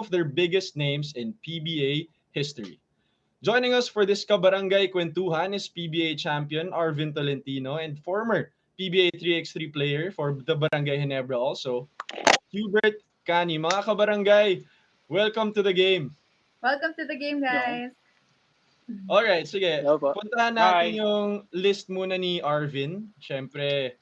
of their biggest names in PBA history. Joining us for this Kabarangay Kwentuhan is PBA champion Arvin Tolentino and former PBA 3x3 player for the Barangay Ginebra also, Hubert Cani. Mga kabarangay, welcome to the game. Welcome to the game, guys. Alright, sige. Hello po. Puntahan natin yung list muna ni Arvin. Siyempre,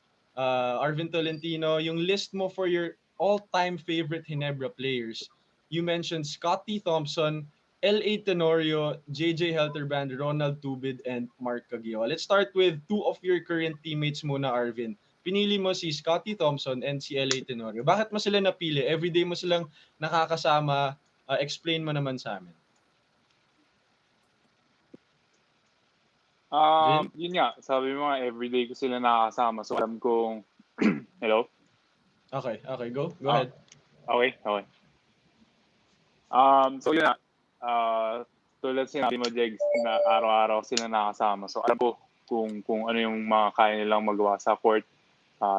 Arvin Tolentino, yung list mo for your all-time favorite Ginebra players. You mentioned Scottie Thompson, L.A. Tenorio, J.J. Helterbrand, Ronald Tubid, and Mark Caguioa. Let's start with two of your current teammates muna, Arvin. Pinili mo si Scottie Thompson and si L.A. Tenorio. Bakit mo sila napili? Everyday mo silang nakakasama. Explain mo naman sa amin. Yun nga, sabi mo nga, everyday ko sila nakakasama. So, alam kong... Hello? Okay, go ahead. Okay. So, yun nga. Tulad sinabi mo, Jegs, na araw-araw sila nakakasama. So, alam ko kung ano yung mga kaya nilang magawa sa court.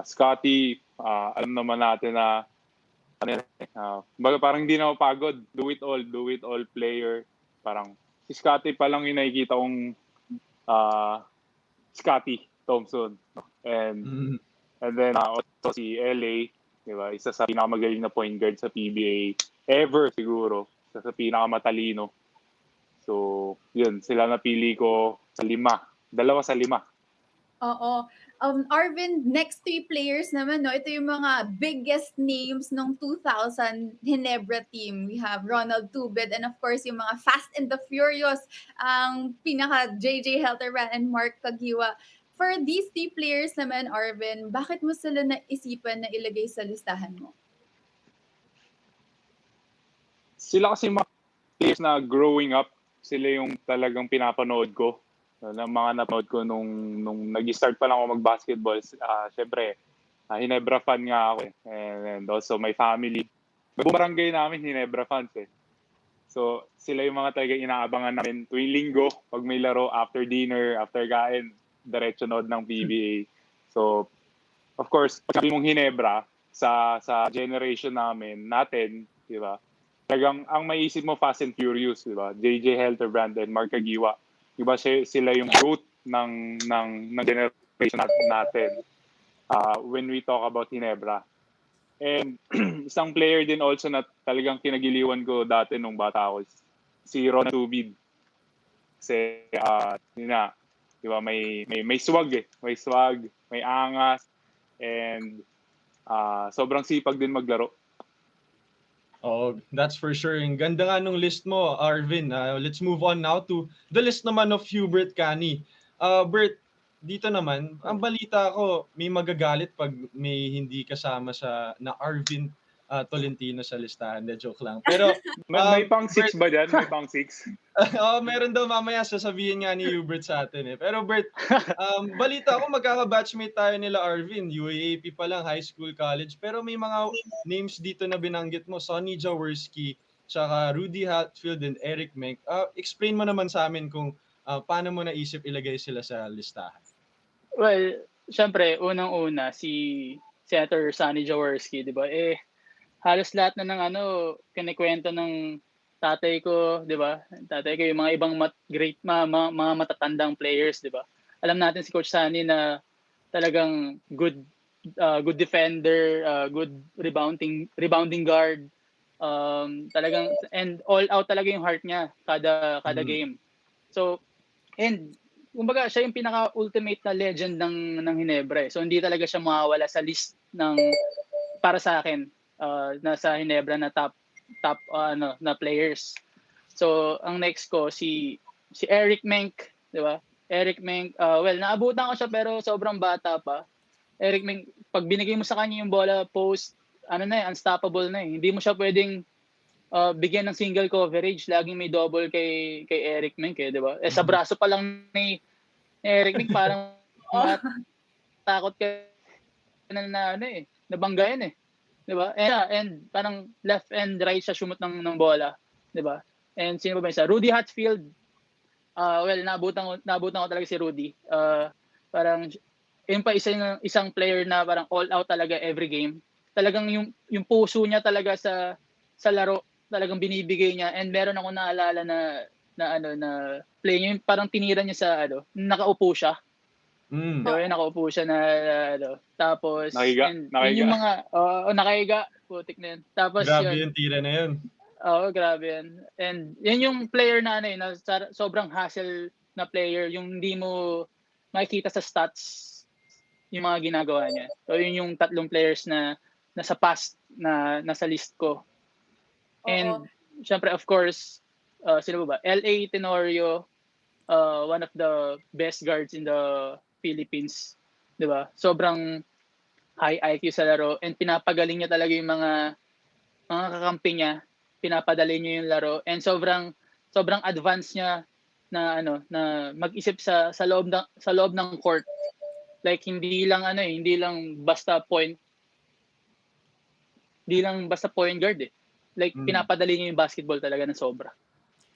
Scottie, alam naman natin na parang hindi na mapagod. Do it all player. Parang si Scottie pa lang yung nakikita kong Scottie Thompson. And then also si LA, di ba? Isa sa pinakamagaling na point guard sa PBA ever siguro. Isa sa pinakamatalino. So, yun, sila napili ko sa 5. 2 sa 5. Oo. Arvin, next 3 players naman, no? Ito yung mga biggest names ng 2000 Ginebra team. We have Ronald Tubid and of course yung mga Fast and the Furious, ang pinaka JJ Helterbrand and Mark Caguioa. For these 3 players naman, Arvin, bakit mo sila naisipan na ilagay sa listahan mo? Sila kasi mga players na growing up, sila yung talagang pinapanood ko. Ng mga napanood ko nung nag-start pa lang ako mag-basketball. Siyempre, Ginebra fan nga ako eh. And also my family. Barangay namin, Ginebra fans eh. So, sila yung mga talagang inaabangan namin tuwing linggo pag may laro, after dinner, after kain, diretso nood ng PBA. So, of course, pag sabi mong Ginebra, sa generation natin, di ba? Talagang ang maisip mo Fast and Furious, di ba? JJ Helterbrand and Mark Caguioa. Diba sila yung root ng generation natin when we talk about Ginebra. And isang player din also na talagang kinagiliwan ko dati nung bata ako, si Ronald Tubid. Kasi diba, may swag eh. May swag, may angas, and sobrang sipag din maglaro. Oh, that's for sure. Ang ganda nga nung list mo, Arvin. Let's move on now to the list naman of Hubert Cani. Bert, dito naman, ang balita ko, may magagalit pag may hindi kasama na Arvin Tolentino sa listahan. Joke lang. Pero may pang 6 ba dyan? May pang 6? Meron daw mamaya sasabihin nga ni Hubert sa atin eh. Pero Bert, balita ko magkaka-batchmate tayo nila Arvin. UAAP pa lang, high school, college. Pero may mga names dito na binanggit mo. Sonny Jaworski, tsaka Rudy Hatfield and Eric Menk. Explain mo naman sa amin kung paano mo naisip ilagay sila sa listahan. Well, syempre, unang-una, si Senator Sonny Jaworski, di ba? Halos lahat na ng kinikwento ng tatay ko, 'di ba? Tatay ko yung mga ibang mga matatandang players, 'di ba? Alam natin si Coach Sunny na talagang good defender, good rebounding guard. Talagang and all out talaga yung heart niya kada game. So, and kumbaga siya yung pinaka-ultimate na legend ng Ginebra. So hindi talaga siya mawawala sa list para sa akin. Nasa Ginebra na top na players. So ang next ko si Eric Menk, 'di ba? Eric Menk, naabutan ko siya pero sobrang bata pa. Eric Menk, pag binigay mo sa kanya yung bola post, unstoppable na eh. Hindi mo siya pwedeng bigyan ng single coverage, laging may double kay Eric Menk eh, 'di ba? Sa braso pa lang ni Eric Menk parang takot ka na nabanggayan eh. 'Di ba? And parang left and right siya shumot ng bola, 'di ba? And sino ba isa? Rudy Hatfield. Naabutan ko talaga si Rudy. Parang yun pa isang player na parang all out talaga every game. Talagang yung puso niya talaga sa laro talagang binibigay niya, and meron ako naalala na play niya, yung parang tinira niya sa nakaupo siya. Mm. Diba, nakaupo siya na tapos Nakahiga, and nakahiga. yun yung mga nakahiga, putik na yun. Tapos Grabe yun. yung tira na yun. Oo, grabe yan. And yan yung player na na sobrang hassle na player, yung hindi mo makikita sa stats yung mga ginagawa niya. So yun yung 3 players na nasa past na nasa list ko. And syempre, of course, sino ba? LA Tenorio, one of the best guards in the Philippines, 'di ba? Sobrang high IQ sa laro, and pinapagaling niya talaga yung mga kakampi niya, pinapadali niya yung laro, and sobrang advanced niya na na mag-isip sa loob ng court. Like hindi lang basta point guard eh. Like pinapadali niya yung basketball talaga ng sobra.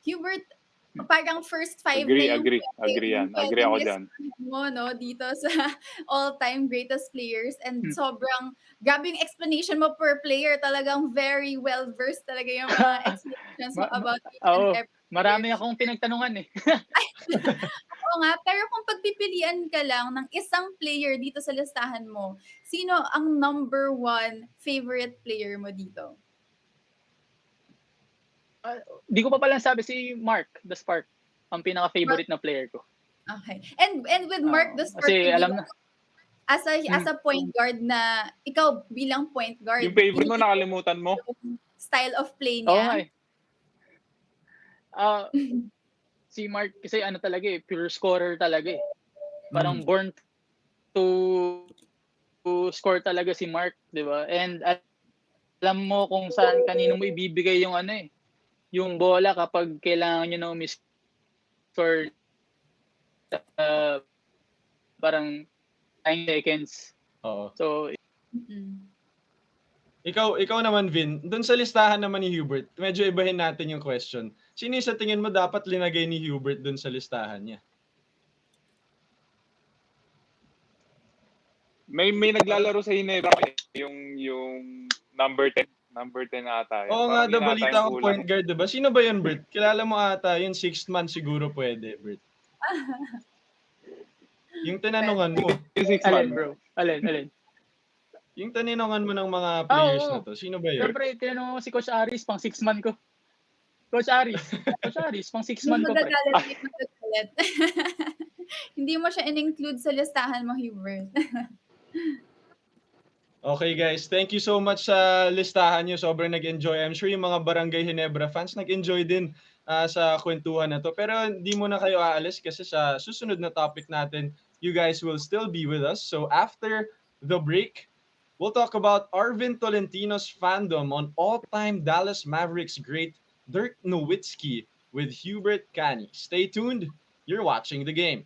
Hubert, parang first 5 Agree na yung yan. Agree ako dyan. mo, no, dito sa all-time greatest players, and sobrang grabe yung explanation mo per player. Talagang very well-versed talaga yung mga explanations mo about each and every player. Marami akong pinagtanungan eh. Oo nga, pero kung pagpipilian ka lang ng isang player dito sa listahan mo, sino ang number 1 favorite player mo dito? Di ko pa pala sabi si Mark, the Spark, ang pinaka-favorite na player ko. Okay. And with Mark the Spark, Kasi alam na. As a point guard na ikaw bilang point guard, Yung favorite mo, nakalimutan mo? Style of play Oo niya. nga si Mark kasi talaga eh, pure scorer talaga eh. Parang born to score talaga si Mark, 'di ba? And alam mo kung saan kanino mo ibibigay yung yung bola kapag kailangan niyo na score parang 9 seconds. Oo. So Ikaw naman, Vin, doon sa listahan naman ni Hubert, medyo ibahin natin yung question. Sino sa tingin mo dapat linagay ni Hubert doon sa listahan niya? May naglalaro sa Ginebra yung number 10 ata. Oo nga, balita ko point guard, diba? Sino ba yun, Bert? Kilala mo ata, yung 6th man siguro pwede, Bert. Yung tinanungan mo. Yung 6th man. Alin, bro? Alin? Yung tinanungan mo ng mga players na to, sino ba yun? Siyempre, tinanong mo si Coach Aris, pang 6 man ko. Coach Aris, pang 6 man ko. Magagalit. Hindi mo siya in-include sa listahan mo, Hubert. Okay guys, thank you so much sa listahan nyo. Sobrang nag-enjoy. I'm sure yung mga Barangay Ginebra fans nag-enjoy din sa kwentuhan na to. Pero hindi muna kayo aalis kasi sa susunod na topic natin, you guys will still be with us. So after the break, we'll talk about Arvin Tolentino's fandom on all-time Dallas Mavericks great Dirk Nowitzki with Hubert Cani. Stay tuned. You're watching the game.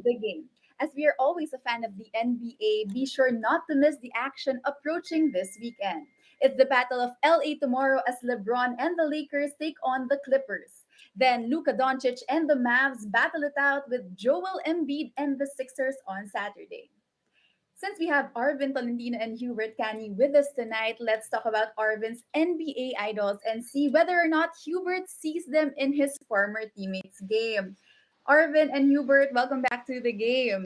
the game. As we are always a fan of the NBA, be sure not to miss the action approaching this weekend. It's the Battle of LA tomorrow as LeBron and the Lakers take on the Clippers. Then Luka Doncic and the Mavs battle it out with Joel Embiid and the Sixers on Saturday. Since we have Arvin Tolentino and Hubert Canny with us tonight, let's talk about Arvin's NBA idols and see whether or not Hubert sees them in his former teammates' game. Arvin and Hubert, welcome back to the game.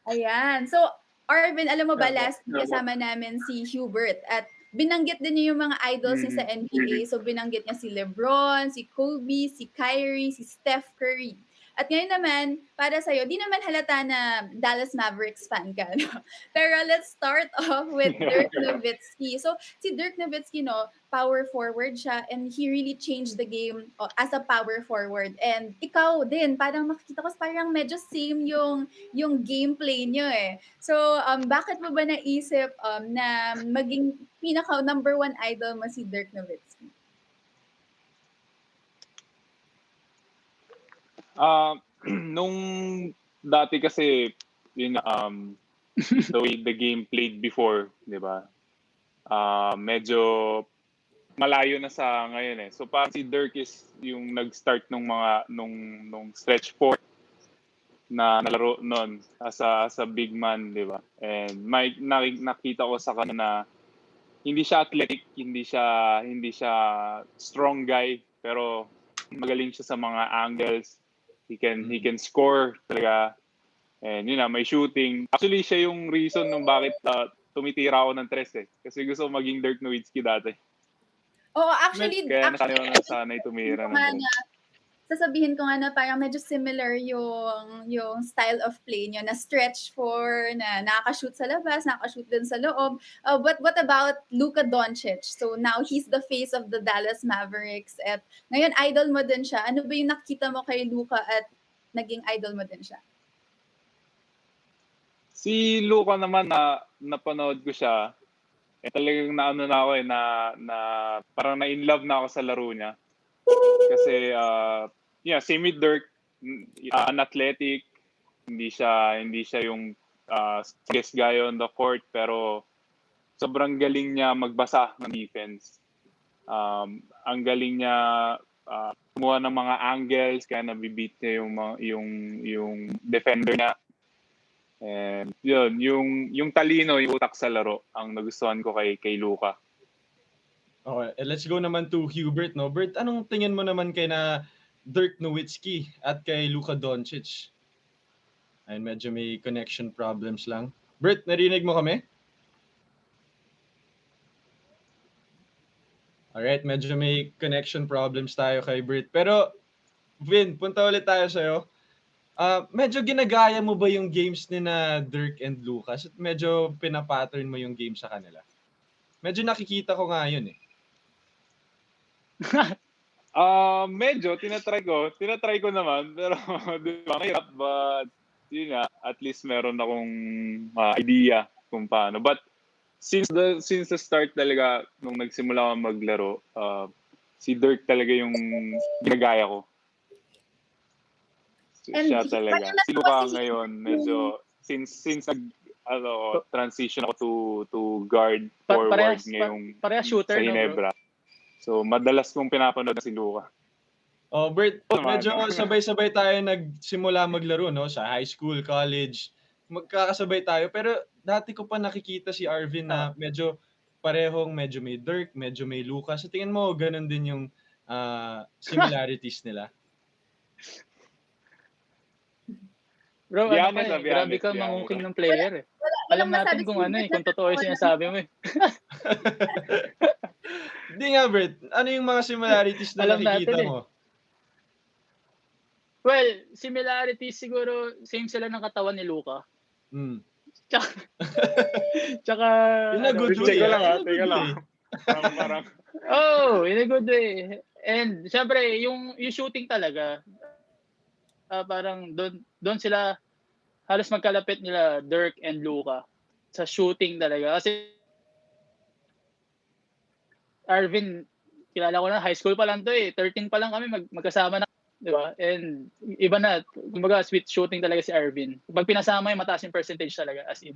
Ayan. So, Arvin, alam mo ba, last week kasama namin si Hubert at binanggit din niya yung mga idols niya sa NBA. So, binanggit niya si LeBron, si Kobe, si Kyrie, si Steph Curry. At ngayon naman, para sa'yo, di naman halata na Dallas Mavericks fan ka. No? Pero let's start off with Dirk Nowitzki. So, si Dirk Nowitzki, no, power forward siya and he really changed the game as a power forward. And ikaw din, parang makikita ko parang medyo same yung gameplay niyo eh. So, bakit mo ba naisip na maging pinaka number one idol mo si Dirk Nowitzki? Nung dati kasi yun the way the game played before, 'di ba? Medyo malayo na sa ngayon eh. So parang si Dirk is yung nag-start nung stretch 4 na nalaro noon as a big man, 'di ba? And nakita ko sa kanya na hindi siya athletic, hindi siya strong guy, pero magaling siya sa mga angles. He can score talaga. And yun na, may shooting. Actually, siya yung reason nung bakit tumitira ako ng tres eh. Kasi gusto ko maging Dirk Nowitzki dati. Oh, actually, kaya nasanay tumira ng sasabihin ko nga na parang medyo similar yung style of play niyo na stretch for, na nakaka-shoot sa labas, nakaka-shoot din sa loob. But what about Luka Doncic? So now he's the face of the Dallas Mavericks at ngayon idol mo din siya. Ano ba yung nakita mo kay Luka at naging idol mo din siya? Si Luka naman napanood ko siya. Talagang naano na ako na parang na-in love na ako sa laro niya. Kasi same with Dirk, unathletic, hindi siya yung strongest guy on the court, pero sobrang galing niya magbasa ng defense. Ang galing niya kumuha ng mga angles, kaya nabibeat niya yung defender niya. And yun, yung talino, yung utak sa laro, ang nagustuhan ko kay Luka. Okay, let's go naman to Hubert, no? Bert, anong tingin mo naman kay na Dirk Nowitzki at kay Luka Doncic? Ayun, medyo may connection problems lang. Bert, narinig mo kami? Alright, medyo may connection problems tayo kay Bert. Pero, Vin, punta ulit tayo sa'yo. Medyo ginagaya mo ba yung games ni na Dirk and Lucas? At medyo pinapattern mo yung game sa kanila? Medyo nakikita ko nga yun eh. Medyo tinatry ko naman, pero di ba, mahirap, but yun nga, at least meron akong idea kung paano. But since the start talaga, nung nagsimula ako maglaro, si Dirk talaga yung ginagaya ko. Siya talaga. Si Luka ngayon, medyo since transition ako to guard forward ngayong shooter, sa Ginebra. So, madalas kong pinapanood na si Luka. Oh, Bert, medyo sabay-sabay tayo nagsimula maglaro, no? Sa high school, college. Magkakasabay tayo. Pero dati ko pa nakikita si Arvin na medyo parehong, medyo may Dirk, medyo may Luka. Sa tingin mo, ganun din yung similarities nila? Bro, grabe ka mangungking ng player eh. Alam natin kung kung totoo yung sinasabi mo eh. Hindi nga, Bert. Ano yung mga similarities na nakikita mo? Well, similarities siguro, same sila ng katawan ni Luka. Tsaka in a good way. Teka lang. Parang in a good way. And syempre, yung shooting talaga, parang doon sila halos magkalapit nila Dirk and Luka sa shooting talaga. Kasi Arvin, kilala ko na, high school pa lang to eh. 13 pa lang kami magkasama na. Di ba? And iba na, kumbaga sweet shooting talaga si Arvin. Pag pinasama yung mataas yung percentage talaga, as in.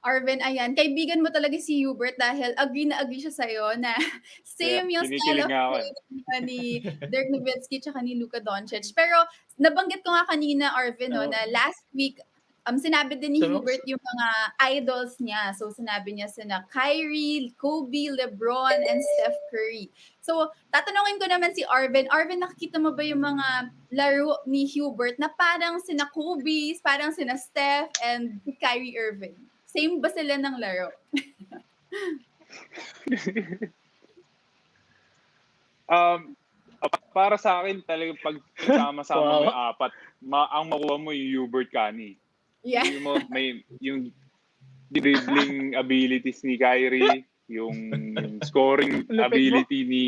Arvin, ayan, kaibigan mo talaga si Hubert dahil agree na agree siya sa'yo na Kaya same yung style kinikilig of nga ako play ni Dirk Nowitzki tsaka ni Luka Doncic. Pero nabanggit ko nga kanina, Arvin, no, na last week, sinabi din ni Hubert yung mga idols niya. So, sinabi niya sina Kyrie, Kobe, LeBron, and Steph Curry. So, tatanungin ko naman si Arvin. Arvin, nakikita mo ba yung mga laro ni Hubert na parang sina Kobe, parang sina Steph, and Kyrie Irving? Same ba sila ng laro? Para sa akin talagang pag sama-sama mo yung apat, ang makuha mo yung Hubert Cani. Yeah. Yung dribbling abilities ni Kyrie, yung scoring ability ni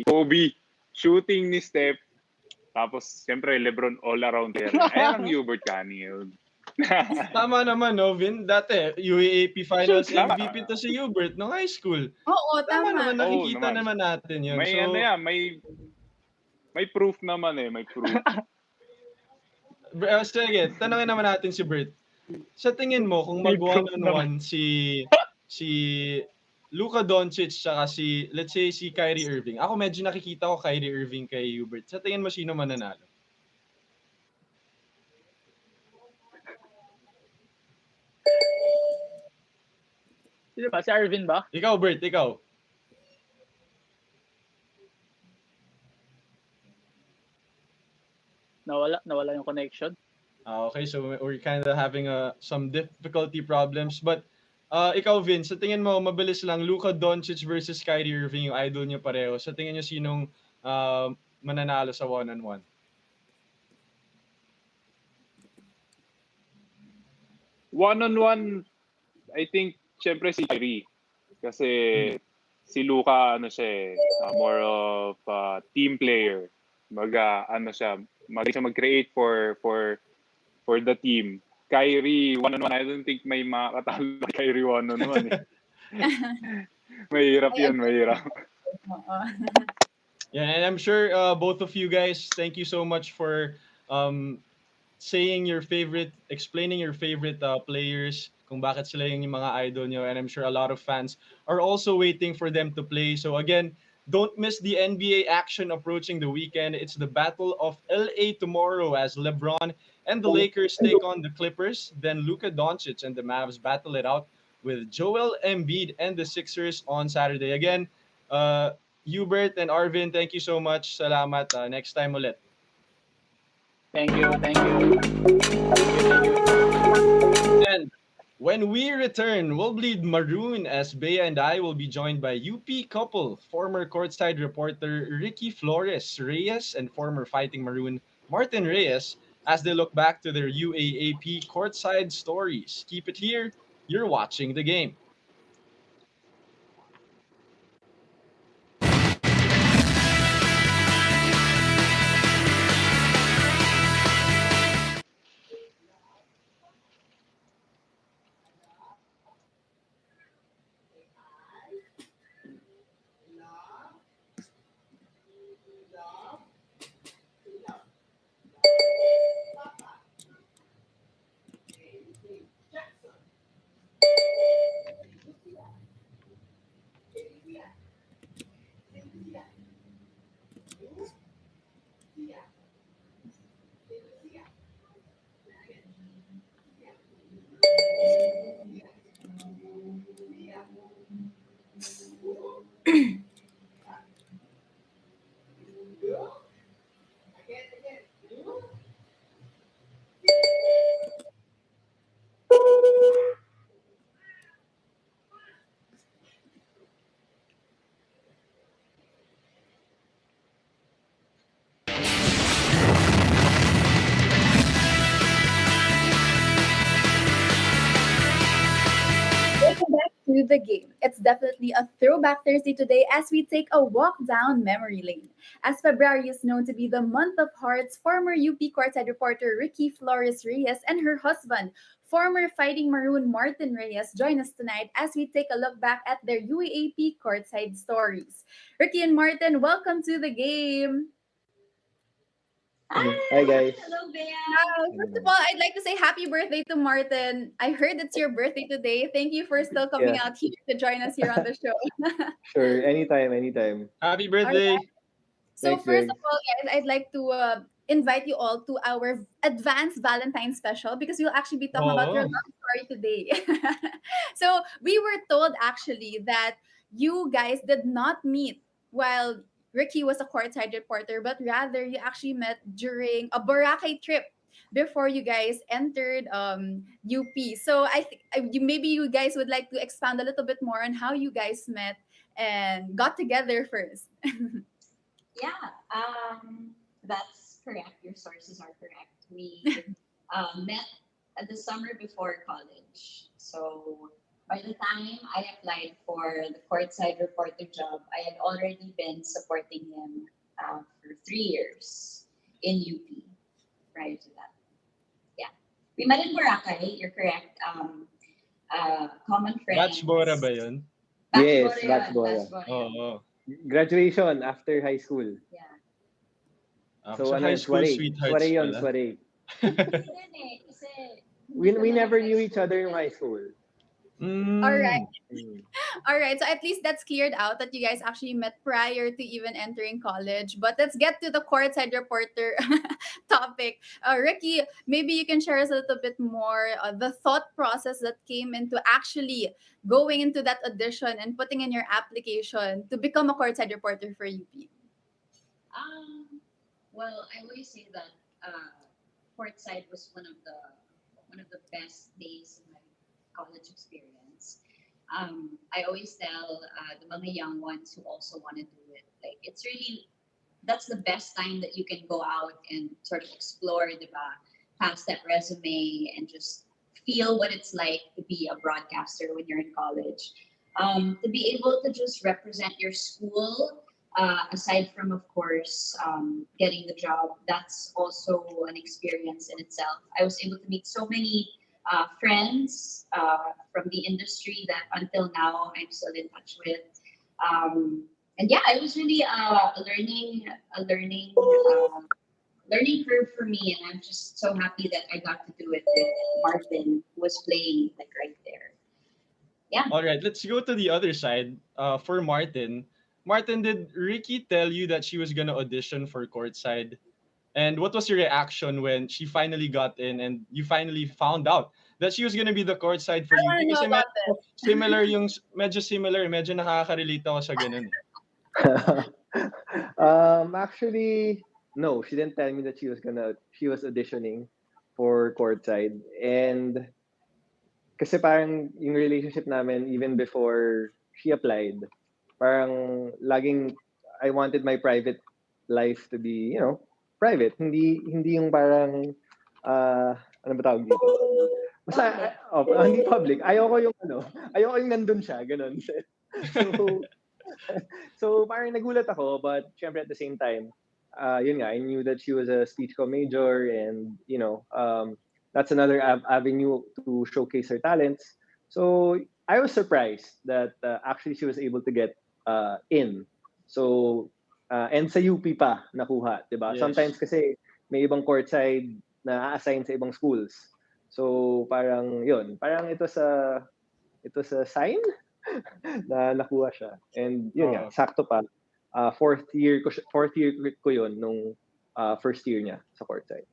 Kobe, shooting ni Steph, tapos siyempre LeBron all around there. Ayan ang Hubert Cani yun. Tama naman, no, Vin? Dati, UAAP Finals Sure, tama. MVP to si Hubert nung high school. Oo, Tama tama. naman, nakikita naman natin yun. May may proof naman may proof. Sige, tanongin naman natin si Bert. Sa tingin mo, kung mag-one-on-one si Luka Doncic tsaka let's say si Kyrie Irving. Ako medyo nakikita ko Kyrie Irving kay Hubert. Sa tingin mo, sino mananalo? Sino ba? Si Arvin ba? Ikaw, Bert, ikaw. Nawala yung connection. Okay, so we're kind of having some difficulty problems. But ikaw, Vin, sa tingin mo, mabilis lang, Luka Doncic versus Kyrie Irving, yung idol niyo pareho. Sa tingin niyo, sinong mananalo sa one-on-one? One-on-one, I think, syempre si Kyrie. Kasi si Luka, more of a team player. Siya mag-create for the team. Kyrie, one-on-one, I don't think may makakatalo kay Kyrie one-on-one. Mahirap yun, mahirap. Yeah, and I'm sure both of you guys, thank you so much for explaining your favorite players, kung bakit sila yung mga idol nyo, and I'm sure a lot of fans are also waiting for them to play. So again, don't miss the NBA action approaching the weekend. It's the Battle of LA tomorrow as LeBron and the Lakers take on the Clippers. Then Luka Doncic and the Mavs battle it out with Joel Embiid and the Sixers on Saturday. Again, Hubert and Arvin, thank you so much. Salamat. Next time ulit. Thank you. And when we return, we'll bleed maroon as Bea and I will be joined by UP couple, former Courtside reporter Riki Flores-Reyes and former Fighting Maroon Martin Reyes, as they look back to their UAAP Courtside stories. Keep it here. You're watching the game. To the game. It's definitely a throwback Thursday today as we take a walk down memory lane. As February is known to be the month of hearts, former UP Courtside reporter Riki Flores-Reyes and her husband, former Fighting Maroon Martin Reyes, join us tonight as we take a look back at their UAAP Courtside stories. Riki and Martin, welcome to the game. Hi guys. Hello, Bea. First of all, I'd like to say happy birthday to Martin. I heard it's your birthday today. Thank you for still coming Yeah, out here to join us here on the show. sure. Anytime. Happy All right. birthday. So Thanks, first guys. of all, guys, I'd like to invite you all to our advanced Valentine special because we'll actually be talking about your Oh. love story today. So we were told actually that you guys did not meet while Ricky was a courtside reporter, but rather you actually met during a Boracay trip before you guys entered UP. So I think maybe you guys would like to expand a little bit more on how you guys met and got together first. Yeah, that's correct. Your sources are correct. We met at the summer before college. So by the time I applied for the courtside reporter job, I had already been supporting him for 3 years in UP prior to that. Yeah. We met in Boracay, you're correct. Common Batch Bora friends. ba yun? Yes, Batch that's Bora. Bora. Oo. Graduation after high school. Yeah. So So ano high yun, school soiree. sweethearts Soiree yun, pala. soiree. Hindi din eh. Kasi We never knew each other in high school. All right. Mm. All right. So at least that's cleared out that you guys actually met prior to even entering college. But let's get to the courtside reporter topic. Ricky, maybe you can share us a little bit more the thought process that came into actually going into that audition and putting in your application to become a courtside reporter for UP. Well, I always say that courtside was one of the best days in my college experience. I always tell the mga young ones who also want to do it, like it's really that's the best time that you can go out and sort of explore, diba? Pass that resume and just feel what it's like to be a broadcaster when you're in college. To be able to just represent your school, aside from, of course, getting the job, that's also an experience in itself. I was able to meet so many friends from the industry that until now I'm still in touch with. And yeah, it was really a learning curve for me, and I'm just so happy that I got to do it with Martin, who was playing like right there. Yeah. All right, let's go to the other side. For Martin. Martin, did Ricky tell you that she was gonna audition for Courtside? And what was your reaction when she finally got in and you finally found out that she was gonna be the courtside for I you? want to know Kasi about this. similar yung, medyo similar, medyo nakaka-relate ako sa ganun. Actually, no, she didn't tell me that she was auditioning for courtside. And kasi parang yung relationship namin even before she applied, parang laging I wanted my private life to be, private. Hindi yung parang ano ba tawag dito? Basta hindi public. Ayoko yung nandun siya, ganun. So so parang nagulat ako, but syempre at the same time, yun nga, I knew that she was a speech co major, and that's another avenue to showcase her talents. So I was surprised that actually she was able to get in. So and sa UP pa nakuha, 'di ba? Yes. Sometimes kasi may ibang courtside na assign sa ibang schools. So parang ito sa sign na nakuha siya. And yun nga, sakto pa. Fourth year ko yun nung first year niya sa courtside.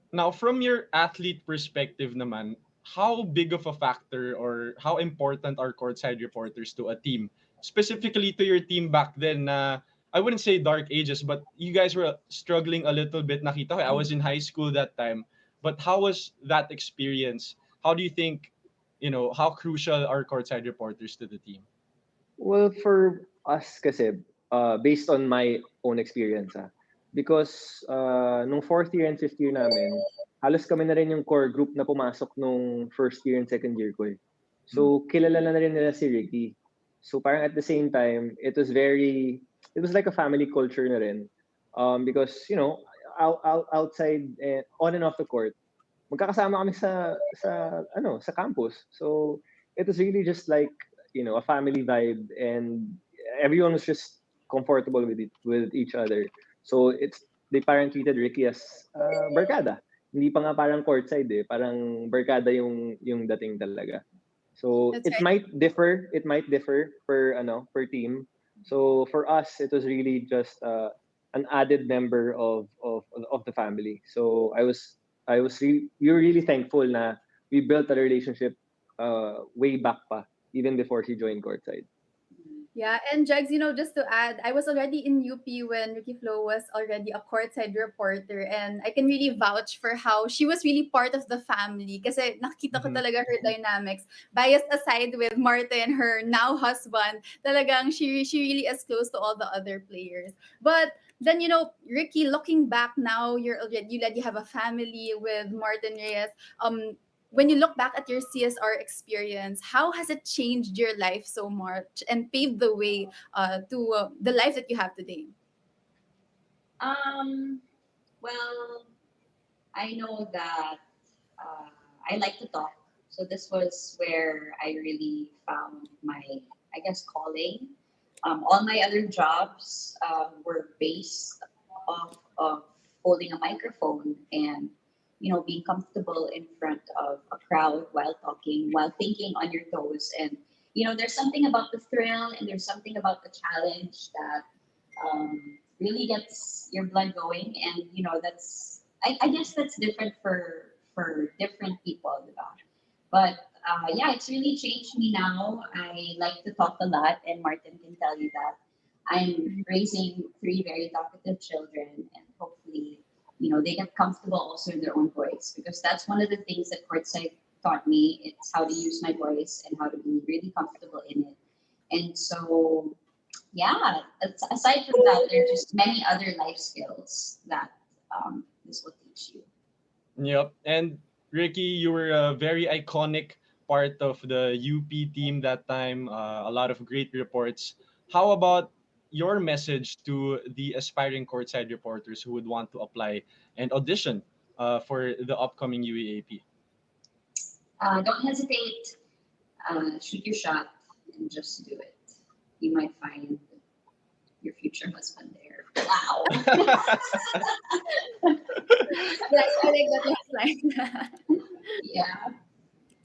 Now, from your athlete perspective naman, how big of a factor or how important are courtside reporters to a team? Specifically to your team back then na I wouldn't say dark ages, but you guys were struggling a little bit. Nakita ko, I was in high school that time. But how was that experience? How do you think, how crucial are courtside reporters to the team? Well, for us kasi, based on my own experience, because nung fourth year and fifth year namin, halos kami na rin yung core group na pumasok nung first year and second year ko. So, kilala na rin nila si Riki. So, parang at the same time, it was like a family culture na rin. Because, outside, on and off the court, magkakasama kami sa campus. So, it was really just like, a family vibe, and everyone was just comfortable with each other. So they parang treated Riki as barkada. Hindi pa nga parang courtside eh, parang barkada yung dating talaga. So That's right. it might differ per team. So for us, it was really just an added member of the family. So we were really thankful na we built a relationship way back pa, even before she joined Courtside. Yeah, and Jugs, just to add, I was already in UP when Ricky Flo was already a courtside reporter, and I can really vouch for how she was really part of the family kasi nakita ko Mhm. talaga her dynamics. Biased aside with Martin, her now husband, talagang she really is close to all the other players. But then, Ricky, looking back now, you already have a family with Martin Reyes. When you look back at your CSR experience, how has it changed your life so much and paved the way to the life that you have today? Um, well, I know that I like to talk. So this was where I really found my, I guess, calling. All my other jobs were based off of holding a microphone and, being comfortable in front of a crowd while talking, while thinking on your toes. And, there's something about the thrill and there's something about the challenge that really gets your blood going. And, I guess that's different for different people, diba? But yeah, it's really changed me now. I like to talk a lot, and Martin can tell you that. I'm raising three very talkative children, and hopefully, they get comfortable also in their own voice because that's one of the things that Courtside taught me. It's how to use my voice and how to be really comfortable in it. And so, yeah, aside from that, there are just many other life skills that this will teach you. Yep. And Ricky, you were a very iconic part of the UP team that time. A lot of great reports. How about your message to the aspiring courtside reporters who would want to apply and audition for the upcoming UAAP? Don't hesitate. Shoot your shot and just do it. You might find your future husband there. Wow. I like that last line. Yeah.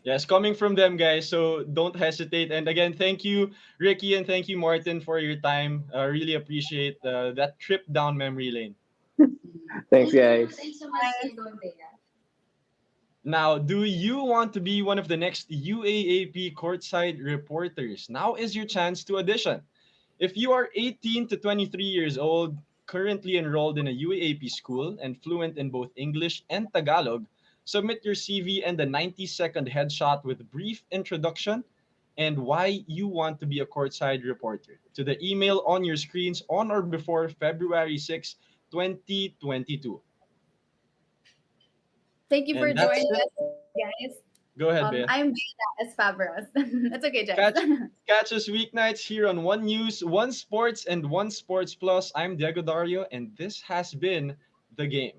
Yes, coming from them, guys. So don't hesitate. And again, thank you, Ricky, and thank you, Martin, for your time. Really appreciate that trip down memory lane. Thanks, Thank you. guys. Thanks so much, Diego and Bea. Now, do you want to be one of the next UAAP courtside reporters? Now is your chance to audition. If you are 18 to 23 years old, currently enrolled in a UAAP school, and fluent in both English and Tagalog, submit your CV and a 90-second headshot with brief introduction and why you want to be a courtside reporter to the email on your screens on or before February 6, 2022. Thank you for And that's joining it. us, guys. Go ahead, Bea. I'm Bea as Fabros. That's okay, Jax. Catch us weeknights here on One News, One Sports, and One Sports Plus. I'm Diego Dario, and this has been The Game.